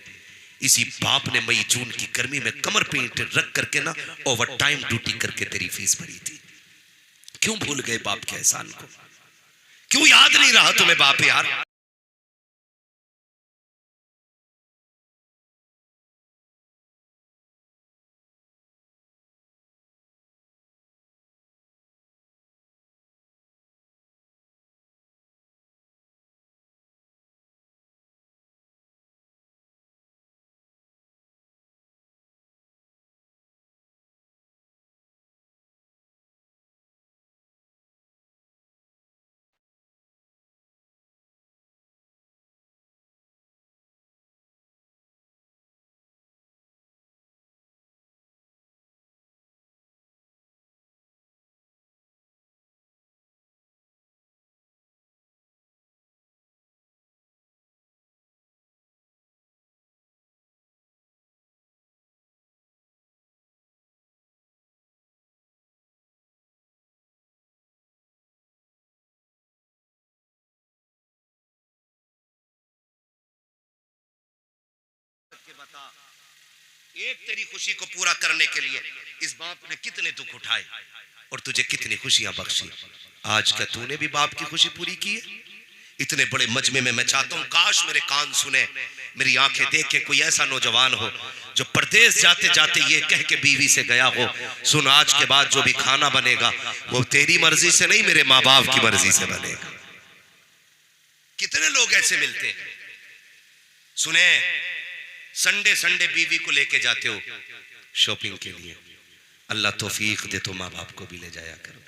इसी बाप ने मई जून की गर्मी में कमर पे ईंटें रख करके ना ओवर टाइम ड्यूटी करके तेरी फीस भरी थी। क्यों भूल गए बाप के एहसान को? क्यों याद नहीं रहा तुम्हें बाप यार? बता, एक तेरी खुशी को पूरा करने के लिए इस बाप ने कितने दुख उठाए और तुझे कितनी खुशियां बख्शी। आज का तूने भी बाप की खुशी पूरी की है? इतने बड़े मजमे में मैं चाहता हूं काश मेरे कान सुने, मेरी आंखें देखे कोई ऐसा नौजवान हो जो परदेश जाते जाते ये कह के बीवी से गया हो, सुन आज के बाद जो भी खाना बनेगा वो तेरी मर्जी से नहीं, मेरे माँ बाप की मर्जी से बनेगा। कितने लोग ऐसे मिलते हैं? सुने, संडे संडे बीवी को लेके जाते हो शॉपिंग के लिए, अल्लाह तौफीक दे तो माँ बाप को भी ले जाया करो।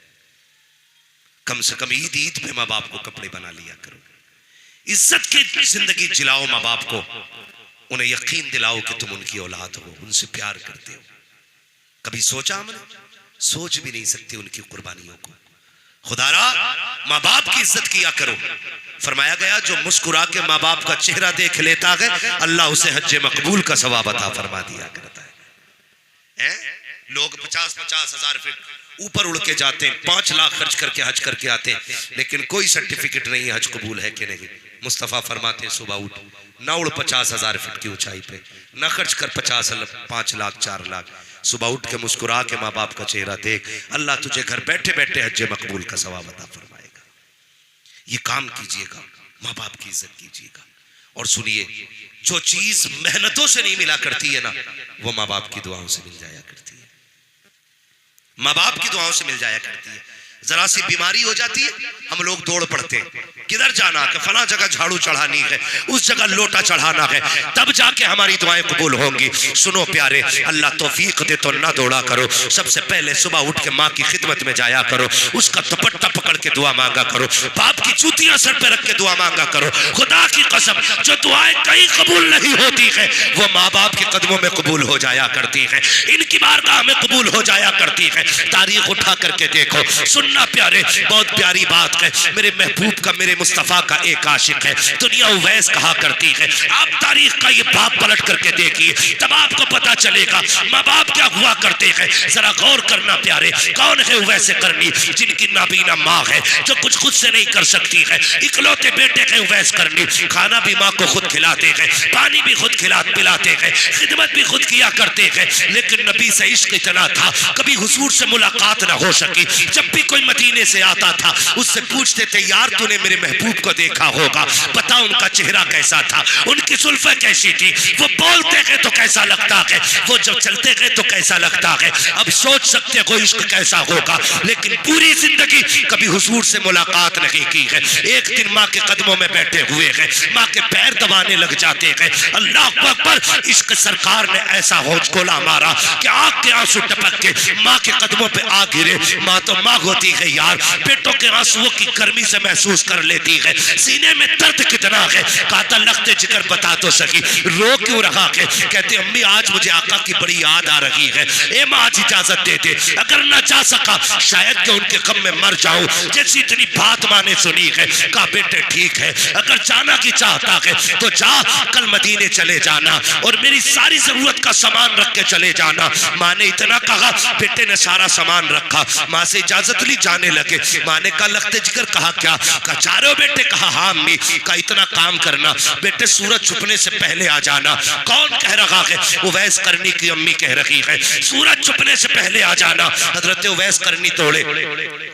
कम से कम ईद ईद पे माँ बाप को कपड़े बना लिया करो। इज्जत की जिंदगी जिलाओ माँ बाप को, उन्हें यकीन दिलाओ कि तुम उनकी औलाद हो, उनसे प्यार करते हो। कभी सोचा हमने? सोच भी नहीं सकते उनकी कुर्बानियों को। खुदारा माँ बाप की इज्जत किया करो। फरमाया गया जो मुस्कुरा के माँ बाप का चेहरा देख लेता है अल्लाह उसे हज मकबूल का सवाब अता फरमा दिया करता है। लोग 50-50 हजार फीट ऊपर उड़ के जाते हैं, 5 लाख खर्च करके हज करके आते हैं, लेकिन कोई सर्टिफिकेट नहीं हज कबूल है कि नहीं। मुस्तफ़ा फरमाते हैं सुबह उठ ना उड़ 50,000 फीट की ऊंचाई पे, ना खर्च कर 5 लाख 4 लाख, सुबह उठ के मुस्कुरा के माँ बाप का चेहरा देख, अल्लाह तुझे घर बैठे बैठे हज मकबूल का सवाब अता फरमाएगा। ये काम कीजिएगा, माँ बाप की इज्जत कीजिएगा। और सुनिए, जो चीज मेहनतों से नहीं मिला करती है ना, वो माँ बाप की दुआओं से मिल जाया करती है। माँ बाप की दुआओं से मिल जाया करती है। जरा सी बीमारी हो जाती है, हम लोग दौड़ पड़ते हैं, किधर जाना है, फला जगह झाड़ू चढ़ानी है, उस जगह लोटा चढ़ाना है, तब जाके हमारी दुआएं कबूल होंगी। सुनो प्यारे, अल्लाह तौफीक दे तो ना दौड़ा करो, सबसे पहले सुबह उठ के माँ की खिदमत में जाया करो, उसका दुपट्टा पकड़ के दुआ मांगा करो, बाप की जूतियां सर पे रख के दुआ मांगा करो। खुदा की कसम, जो दुआएं कहीं कबूल नहीं होती है वो माँ बाप के कदमों में कबूल हो जाया करती है, इनकी बारगाह में कबूल हो जाया करती है। तारीख उठा करके देखो, सुनना प्यारे, बहुत प्यारी बात है। मेरे महबूब का, मेरे मुस्तफा का एक आशिक है, दुनिया उवैस कहा करती है। आप तारीख का ये बाप पलट करके देखिए, तब आपको पता चलेगा माँ बाप क्या हुआ करते हैं। जरा गौर करना प्यारे, कौन है उवैस करनी, जिनकी नाबीना माँ है, जो कुछ खुद से नहीं कर सकती है, इकलौते बेटे है उवैस करनी। खाना भी माँ को खुद खिलाते हैं, पानी भी खुद पिलाते हैं, खिदमत भी खुद किया करते हैं, लेकिन नबी से इश्क इतना था कभी हुजूर से मुलाकात ना हो सकी। जब भी कोई मदीने से आता था उससे पूछते थे, यार तूने मेरे महबूब को देखा होगा, बता उनका चेहरा कैसा था, उनकी जुल्फें कैसी थी, वो बोलते हैं तो कैसा लगता है, वो जब चलते हैं तो कैसा लगता है। अब सोच सकते हो इश्क कैसा होगा, लेकिन पूरी जिंदगी कभी हुजूर से मुलाकात नहीं की है। एक दिन माँ के कदमों में बैठे हुए हैं, माँ के पैर दबाने लग जाते हैं। अल्लाह अकबर, इश्क सरकार ने ऐसा हौजकोला मारा कि आंख के आंसू टपक के माँ के कदमों पे आ गिरे। माँ तो माँ होती है यार, बेटों के आंसुओं की गर्मी से महसूस कर लेती है, सीने में दर्द कितना है, काता लगते जिगर बता तो सकी, रो क्यों रहा है। कहते अम्मी आज मुझे आका की बड़ी याद आ रही है, ए माँ आज इजाजत दे दे, अगर ना जा सका शायद कि उनके गम में मर जाऊं। जैसी इतनी बात माँ ने सुनी है, कहा बेटे ठीक है, अगर जाना की चाहता है तो जा, कल मदीने चले जाना और मेरी सारी जरूरत का सामान रख के चले जाना। माँ ने इतना कहा, बेटे ने सारा सामान रखा, माँ से इजाजत ली, जाने लगे। माँ ने कहा लगते जिगर, कहा क्या, कहा जा रहे हो बेटे, कहा हाँ अम्मी, कहा इतना काम करना बेटे, सूरज छुपने से पहले आ जाना। कौन कह रहा है, उवैस करनी की अम्मी कह रही है, सूरज छुपने से पहले आ जाना। हजरत उवैस करनी दौड़े,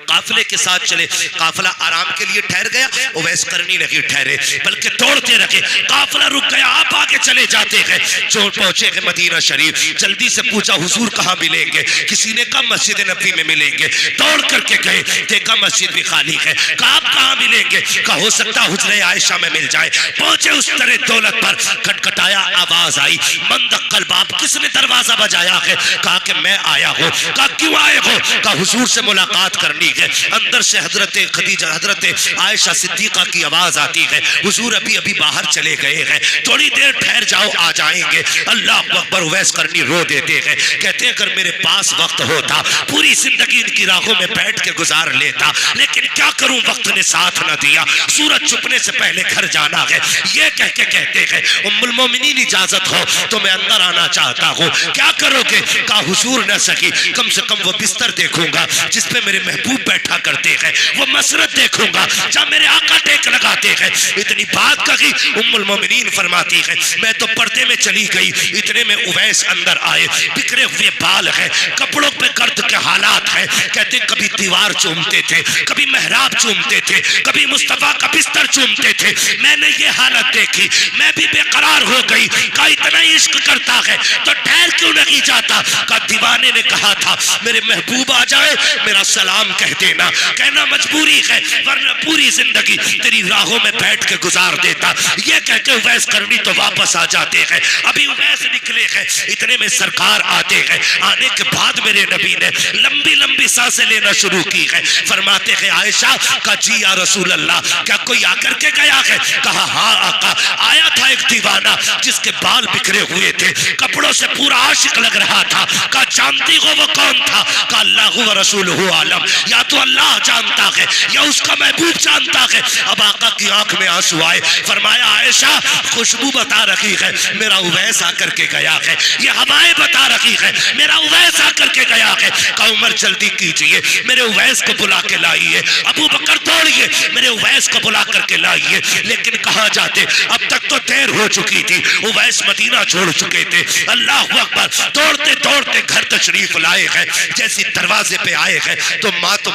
काफिले के साथ चले, काफिला आराम के लिए ठहर गया, उवैस करनी नहीं ठहरे बल्कि दौड़ते रहे। काफिला रुक गया, आप आगे चले जाते हैं। जो पहुंचे हैं मदीना शरीफ, जल्दी से पूछा हुजूर कहाँ मिलेंगे, किसी ने कहा मस्जिद नबी में मिलेंगे। दौड़ करके गए, देखा मस्जिद भी खाली है, कहा आप कहाँ मिलेंगे, कहा हो सकता हुजरे आयशा में मिल जाए। पहुंचे उस तरह दौलत पर, खटखटाया, आवाज आई, मंदक्कल बाप, किसने दरवाजा बजाया है, कहा कि मैं आया हूँ। कहा क्यों आए हो, कहा हुजूर से मुलाकात करनी है। अंदर से हजरत खदीजा, हजरत आयशा सिद्दीका की आवाज आती है, हुजूर अभी अभी बाहर चले गए हैं, थोड़ी देर ठहर जाओ, आ जाएंगे। अल्लाह अकबर, उवैस करनी रो देते हैं, कहते हैं अगर मेरे पास वक्त होता पूरी जिंदगी इनकी राहों में बैठ के गुजार लेता, लेकिन क्या करूं वक्त ने साथ न दिया, सूरज छुपने से पहले घर जाना है। ये कह के कहते हैं उम्मुल मोमिनीन इजाजत हो तो मैं अंदर आना चाहता हूँ। क्या करोगे, कहा हुजूर न सकी, कम से कम वो बिस्तर देखूंगा जिसपे मेरे महबूब बैठा करते हैं, वो मसरत देखूंगा जहाँ मेरे आका टेक लगाते हैं। इतनी बात कही, उम्मुल मोमिनीन फरमाती है मैं तो पर्दे में चली गई, इतने में उवैस अंदर आए, बिखरे हुए बाल है, कपड़ों पे गर्द के हालात है। कहते कभी दीवार चूमते थे, कभी मेहराब चूमते थे, कभी मुस्तफा का बिस्तर चूमते थे। मैंने ये हालत देखी, मैं भी बेकरार हो गई। कहा इतना इश्क करता है तो ठहर क्यों नहीं जाता। कहा दीवाने ने कहा था मेरे महबूब आ जाए मेरा सलाम कह देना, कहना मजबूरी है वरना पूरी जिंदगी तेरी राहों में बैठ के गुजार देता। ये कह के उवैस करनी तो वापस आ जाते हैं। अभी उवैस निकले हैं, इतने में सरकार आते हैं। आने के बाद मेरे नबी ने लंबी लंबी सांसें लेना शुरू की है। फरमाते हैं आयशा का जी या रसूल अल्लाह, क्या कोई आकर के गया है। कहा हाँ आका, आया था एक दीवाना जिसके बाल बिखरे हुए थे, कपड़ों से पूरा आशिक लग रहा था। कहा जानती हो वो कौन था। कहा अल्लाह व रसूलुहु आलम, या तो अल्लाह जानता है या उसका महबूब जानता है। अब आका की आंख में आंसू आए, फरमाया आयशा खुशबू बता रही है, मेरा उवैस आकर के गया है, ये हवाएं बता रही है, मेरा उवैस आकर के गया है। कहा उमर जल्दी कीजिए, मेरे उवैस को बुला के लाइए। अबू बकर दौड़िए, मेरे उवैस को बुला करके लाइए। लेकिन कहाँ जाते, अब तक तो देर हो चुकी थी, उवैस मदीना छोड़ चुके थे। अल्लाह अकबर, दौड़ते दौड़ते घर तशरीफ लाए हैं। जैसी दरवाजे पे आए हैं तो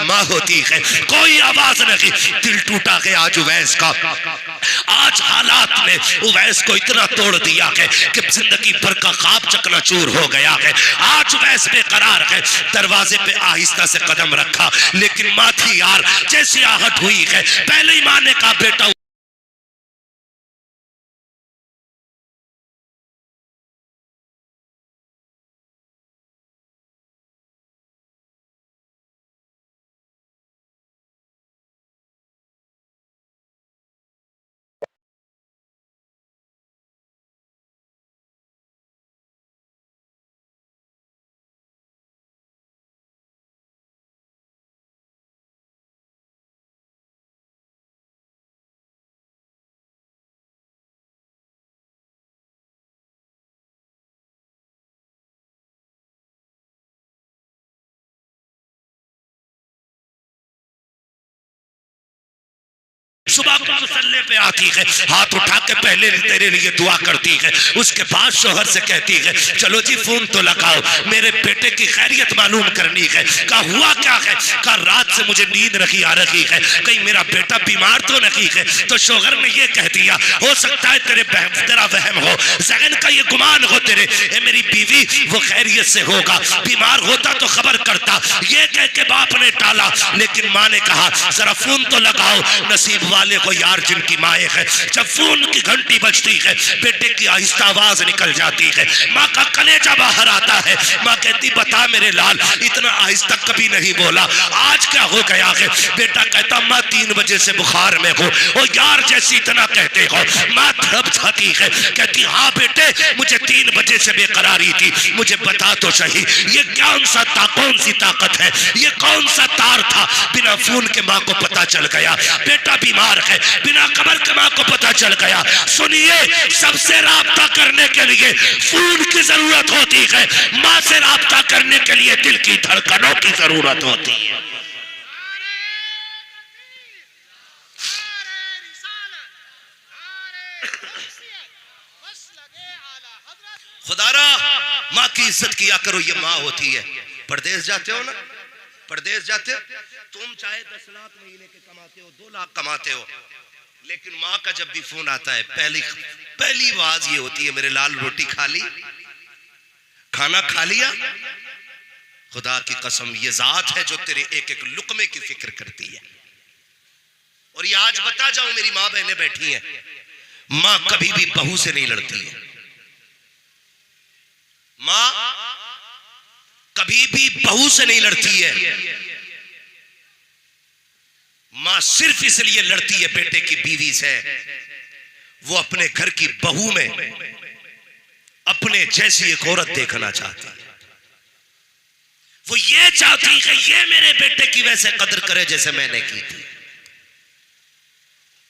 माँ होती है, कोई आवाज नहीं। दिल टूटा है आज उवैस का। आज हालात ने उवैस को इतना तोड़ दिया है कि जिंदगी भर का ख्वाब चकनाचूर हो गया है। आज उवैस बेकरार है, दरवाजे पे आहिस्ता से कदम रखा, लेकिन माँ थी यार, जैसी आहट हुई है, पहले ही माँ ने कहा बेटा सुबह को मुसल्ले पे आती है, हाथ उठा के पहले तेरे लिए दुआ करती है, उसके बाद शोहर से कहती है चलो जी फोन तो लगाओ, मेरे बेटे की खैरियत मालूम करनी है। कहा हुआ क्या है? कहा रात से मुझे नींद नहीं आ रही है, कहीं मेरा बेटा बीमार तो नहीं है। तो शोहर ने ये कह दिया, हो सकता है तेरा वहम हो, जहन का ये गुमान हो तेरे, मेरी बीवी वो खैरियत से होगा, बीमार होता तो खबर करता। ये कह के बाप ने टाला, लेकिन माँ ने कहा जरा फोन तो लगाओ। नसीब वाले को यार जिनकी माए है, जब फोन की घंटी बजती है बेटे की आहिस्ता आवाज निकल जाती है, माँ का कलेजा बाहर आता है। माँ कहती बता मेरे लाल, इतना आहिस्ता कभी नहीं बोला, आज क्या हो गया है? बेटा कहता माँ 3 बजे से बुखार में हो। ओ यार जैसी इतना कहते हो। माँ तड़प जाती है, कहती हाँ बेटे मुझे 3 बजे से बेकरारी थी, मुझे बता तो सही ये कौन सी ताकत है, ये कौन सा तार था, बिना फोन के माँ को पता चल गया बेटा बीमार है, बिना खबर के माँ को पता चल गया। सुनिए, सबसे राब्ता करने के लिए फोन की जरूरत होती है, माँ से राब्ता करने के लिए दिल की धड़कनों की जरूरत होती है। खुदारा माँ की इज्जत किया करो, ये माँ होती है। परदेश जाते हो ना, परदेश जाते हो, तुम चाहे 10 लाख महीने के कमाते हो, 2 लाख कमाते हो, लेकिन माँ का जब भी फोन आता है पहली आवाज ये होती है मेरे लाल रोटी खा ली, खाना खा लिया। खुदा की कसम ये जात है जो तेरे एक एक लुकमे की फिक्र करती है। और ये आज बता जाऊं, मेरी माँ बहनें बैठी हैं, माँ कभी भी बहू से नहीं लड़ती है। माँ कभी भी बहू से नहीं लड़ती है। मां सिर्फ इसलिए लड़ती है बेटे की बीवी से, वो अपने घर की बहू में अपने जैसी एक औरत देखना चाहती है। वो ये चाहती है ये मेरे बेटे की वैसे कदर करे जैसे मैंने की थी।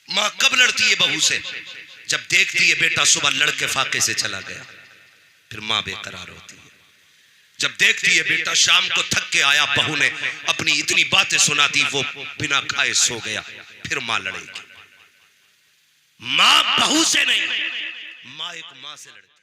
मां कब लड़ती है बहू से? जब देखती है बेटा सुबह लड़के फाके से चला गया, फिर मां बेकरार होती है। जब देखती है बेटा शाम को थक के आया, बहू ने अपनी इतनी बातें सुना दी, वो बिना खाए सो गया, फिर मां लड़ेगी। मां बहू से नहीं, मां एक मां से लड़ती।